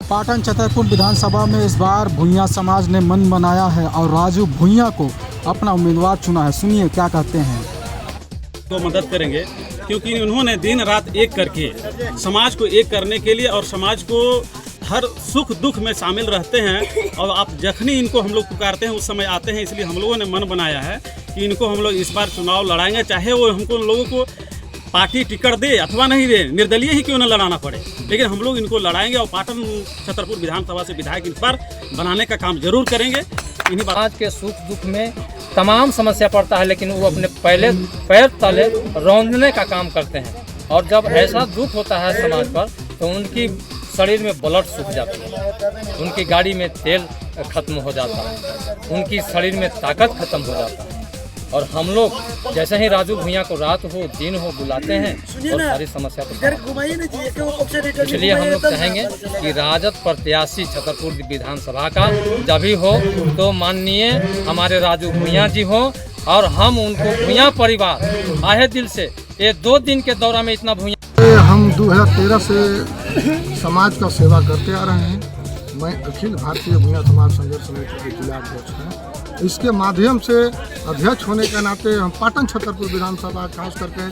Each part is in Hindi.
पाटन छतरपुर विधानसभा में इस बार भुइयां समाज ने मन बनाया है और राजू भुइयां को अपना उम्मीदवार चुना है। सुनिए क्या कहते हैं। तो मदद करेंगे क्योंकि उन्होंने दिन रात एक करके समाज को एक करने के लिए और समाज को हर सुख दुख में शामिल रहते हैं और आप जखनी इनको हम लोग पुकारते हैं उस समय आते हैं। इसलिए हम लोगों ने मन बनाया है कि इनको हम लोग इस बार चुनाव लड़ाएंगे, चाहे वो हमको उन लोगों को पार्टी टिकट दे अथवा नहीं दे, निर्दलीय ही क्यों न लड़ाना पड़े, लेकिन हम लोग इनको लड़ाएंगे और पाटन छतरपुर विधानसभा से विधायक इस बार बनाने का काम जरूर करेंगे। इन्हीं समाज के सुख दुख में तमाम समस्या पड़ता है, लेकिन वो अपने पहले पैर तले रौंदने का काम करते हैं। और जब ऐसा दुख होता है समाज पर तो उनकी शरीर में ब्लड सूख जाती है, उनकी गाड़ी में तेल खत्म हो जाता है, उनकी शरीर में ताकत खत्म हो जाता है। और हम लोग जैसे ही राजू भुइयां को रात हो दिन हो बुलाते हैं और सारी समस्या को, इसलिए हम लोग चाहेंगे कि राजद प्रत्याशी छतरपुर विधानसभा का जब भी हो तो माननीय हमारे राजू भुइयां जी हो, और हम उनको भुइयां परिवार आए दिल से ये 2 दिन के दौरान में इतना भुइयां। हम 2013 से समाज का सेवा करते आ रहे हैं। मैं अखिल भारतीय भुइयां समाज संघर्ष समिति के जिला अध्यक्ष हैं। इसके माध्यम से अध्यक्ष होने के नाते हम पाटन छतरपुर विधानसभा खास करके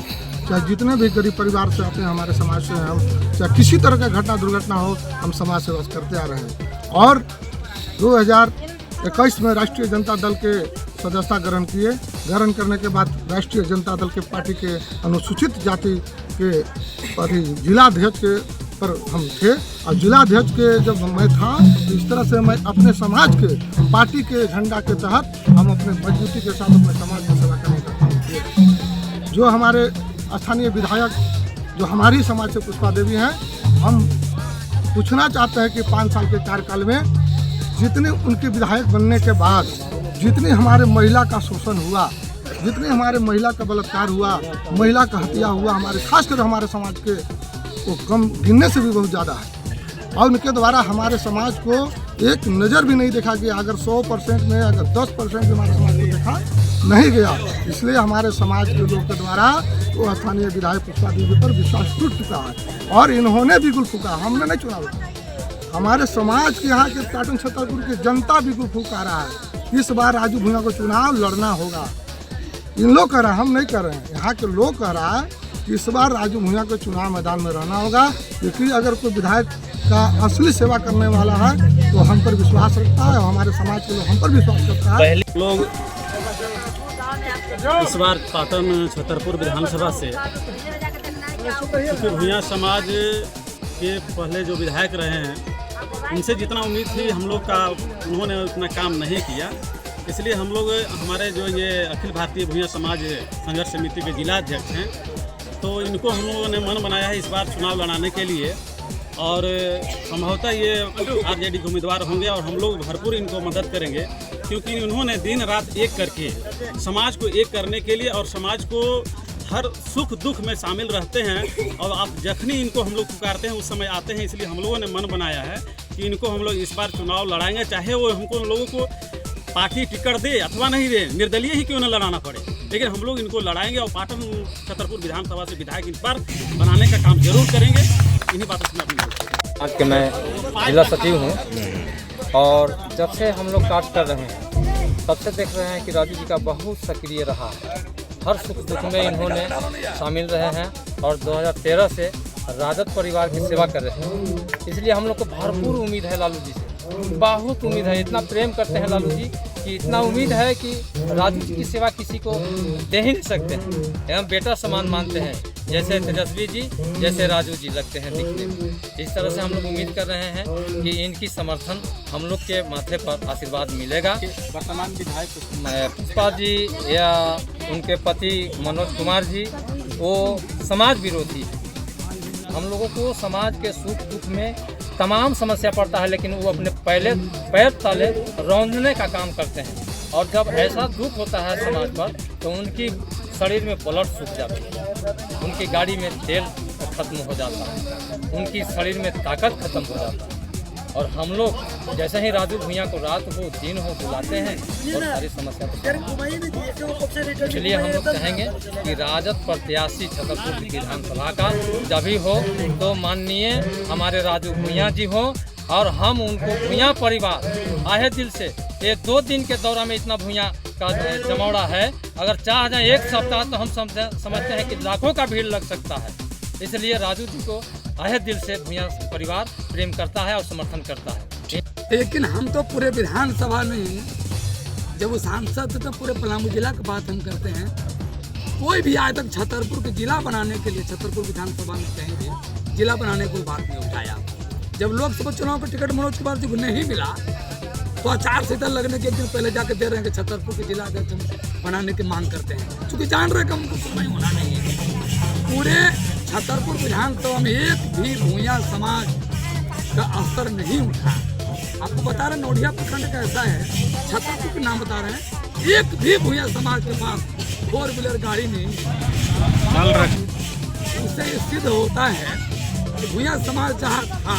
चाहे जितने भी गरीब परिवार से आते हैं हमारे समाज से, हम चाहे किसी तरह का घटना दुर्घटना हो, हम समाज सेवा करते आ रहे हैं। और 2021 में राष्ट्रीय जनता दल के सदस्यता ग्रहण करने के बाद राष्ट्रीय जनता दल के पार्टी के अनुसूचित जाति के जिलाध्यक्ष के पर हम थे। और जिलाध्यक्ष के जब मैं था तो इस तरह से मैं अपने समाज के पार्टी के झंडा के तहत हम अपने मजबूती के साथ अपने समाज की सेवा करने का काम किए। जो हमारे स्थानीय विधायक जो हमारी समाज से पुष्पा देवी हैं, हम पूछना चाहते हैं कि 5 साल के कार्यकाल में जितने उनके विधायक बनने के बाद जितनी हमारे महिला का शोषण हुआ, जितनी हमारे महिला का बलात्कार हुआ, महिला का हत्या हुआ, हमारे खासकर हमारे समाज के वो कम गिनने से भी बहुत ज़्यादा है। और उनके द्वारा हमारे समाज को एक नज़र भी नहीं देखा गया। अगर 100% में अगर 10% हमारे समाज को देखा नहीं गया, इसलिए हमारे समाज के लोग के द्वारा वो स्थानीय विधायक पुष्पा देवी पर विश्वास टूट चुका है। और इन्होंने बिल्कुल फूका, हमने नहीं चुनाव, हमारे समाज के यहाँ के पाटन छतरपुर की जनता बिल्कुल फूका रहा है। इस बार राजू भुइयां को चुनाव लड़ना होगा। इन लोग कह रहे हैं, हम नहीं कर रहे हैं, यहाँ के लोग कह रहा है कि इस बार राजू भुइयां को चुनाव मैदान में रहना होगा, क्योंकि अगर कोई विधायक का असली सेवा करने वाला है तो हम पर विश्वास रखता है और हमारे समाज के लोग हम पर विश्वास करता है। लोग इस बार पाटन छतरपुर विधानसभा से क्योंकि भुइयां समाज के पहले जो विधायक रहे हैं उनसे जितना उम्मीद थी हम लोग का, उन्होंने उतना काम नहीं किया। इसलिए हम लोग हमारे जो ये अखिल भारतीय भुइयां समाज संघर्ष समिति के जिला अध्यक्ष हैं, तो इनको हम लोगों ने मन बनाया है इस बार चुनाव लड़ाने के लिए। और संभवतः ये आरजेडी के उम्मीदवार होंगे और हम लोग भरपूर इनको मदद करेंगे क्योंकि उन्होंने दिन रात एक करके समाज को एक करने के लिए और समाज को हर सुख दुख में शामिल रहते हैं। और आप जखनी इनको हम लोग पुकारते हैं उस समय आते हैं। इसलिए हम लोगों ने मन बनाया है कि इनको हम लोग इस बार चुनाव लड़ाएंगे, चाहे वो हमको उन लोगों को पार्टी टिकट दे अथवा नहीं दे, निर्दलीय ही क्यों न लड़ाना पड़े, लेकिन हम लोग इनको लड़ाएंगे और पाटन छतरपुर विधानसभा से विधायक इस बार बनाने का काम जरूर करेंगे। इन्हीं बातों से मैं आज के मैं जिला सचिव हूँ और जब से हम लोग कार्य कर रहे हैं तब से देख रहे हैं कि राजू जी का बहुत सक्रिय रहा है। हर सुख दुख में इन्होंने शामिल रहे हैं और 2013 से राजद परिवार की सेवा कर रहे हैं। इसलिए हम लोग को भरपूर उम्मीद है लालू जी से, बहुत उम्मीद है। इतना प्रेम करते हैं लालू जी कि इतना उम्मीद है कि राजू जी की सेवा किसी को दे ही नहीं सकते हैं। हम बेटा समान मानते हैं, जैसे तेजस्वी जी जैसे राजू जी लगते हैं दिखने में। इस तरह से हम लोग उम्मीद कर रहे हैं कि इनकी समर्थन हम लोग के माथे पर आशीर्वाद मिलेगा। वर्तमान विधायक पुष्पा जी या उनके पति मनोज कुमार जी वो समाज विरोधी है। हम लोगों को समाज के सुख दुख में तमाम समस्या पड़ता है, लेकिन वो अपने पहले पैर तले रौंदने का काम करते हैं। और जब ऐसा दुख होता है समाज पर तो उनकी शरीर में ब्लड सूख जाती है, उनकी गाड़ी में तेल खत्म हो जाता है, उनकी शरीर में ताकत खत्म हो जाता है। और हम लोग जैसे ही राजू भुइयां को रात हो दिन हो बुलाते हैं और सारी समस्या को, इसलिए हम लोग कहेंगे कि राजद प्रत्याशी छतरपुर विधानसभा का जब भी हो तो माननीय हमारे राजू भुइयां जी हो, और हम उनको भूया परिवार आए दिल से ये 2 दिन के दौरान में इतना भूया का जमावड़ा है। अगर चाह जाए 1 सप्ताह तो हम समझते हैं कि लाखों का भीड़ लग सकता है। इसलिए राजू जी को आए दिल से भूया परिवार प्रेम करता है और समर्थन करता है। लेकिन हम तो पूरे विधानसभा में जब वो सांसद थे तो पूरे पलामू जिला की बात हम करते हैं। कोई भी आज तक छतरपुर को जिला बनाने के लिए छतरपुर विधानसभा में कहीं भी जिला बनाने की कोई बात नहीं उठाया। जब लोकसभा चुनाव का टिकट मनोज कुमार जी को नहीं मिला तो आचार संहिता लगने के एक दिन पहले जाकर दे रहे हैं कि छतरपुर के जिला अध्यक्ष बनाने की मांग करते हैं, क्योंकि जान रहे कि हमको समय होना नहीं है। पूरे छतरपुर विधानसभा में एक भी भूया समाज का स्तर नहीं उठा। आपको बता रहे नोडिया प्रखंड का ऐसा है, छतरपुर के नाम बता रहे हैं, एक भी भूया समाज के पास 4 व्हीलर गाड़ी नहीं चल रही। उससे ये सिद्ध होता है कि भूया समाज जहाँ था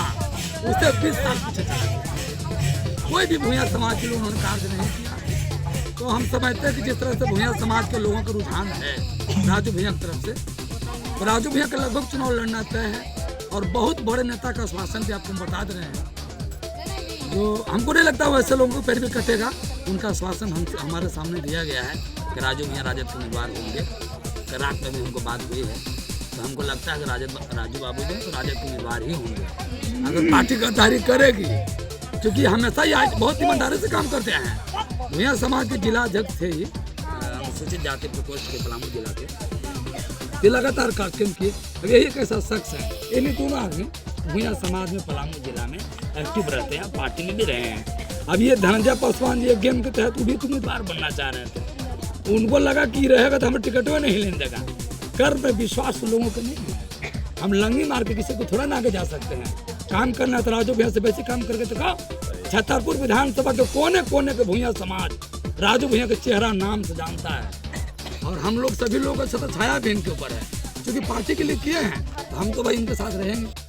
उससे 20 साल पीछे चला गया। कोई भी भूया समाज के लिए उन्होंने कार्य नहीं किया। तो हम समझते हैं कि जिस तरह से भूया समाज के लोगों का रुझान है राजू भैया की तरफ से, तो राजू भैया का लगभग चुनाव लड़ना तय है। और बहुत बड़े नेता का आश्वासन भी आपको बता दे रहे हैं, जो हमको नहीं लगता वैसे लोगों को पैर भी कटेगा। उनका आश्वासन हमारे सामने दिया गया है कि राजू भैया राजद के उम्मीदवार होंगे। रात में भी हमको बात हुई है, तो हमको लगता है कि राजू बाबू जी तो राजद के उम्मीदवार ही होंगे अगर पार्टी गद्दारी करेगी, क्योंकि हमेशा ही आज बहुत ईमानदारी से काम करते हैं। भूया समाज के जिला अध्यक्ष थे ही अनुसूचित जाति प्रकोष्ठ के पलामू जिला के, ये लगातार कार्यक्रम किए। अब यही एक ऐसा शख्स है, ये नहीं दोनों आदमी भूया समाज में पलामू जिला में एक्टिव रहते हैं, पार्टी में भी रहे हैं। अब ये धनंजय पासवान ये गेम के तहत भी उम्मीदवार बनना चाह रहे थे। उनको लगा कि रहेगा तो हमें टिकट में नहीं लेने देगा। कर पे विश्वास लोगों को नहीं है। हम लंगी मार के किसी को थोड़ा ना आगे जा सकते हैं। काम करना तो राजू भैया से बेसिक काम करके तो कहा। छतरपुर विधानसभा के कोने कोने के भूया समाज राजू भैया का चेहरा नाम से जानता है, और हम लोग सभी लोगों का छत्र छाया भी इनके ऊपर है, क्योंकि पार्टी के लिए किए हैं। तो हम तो भाई इनके साथ रहेंगे।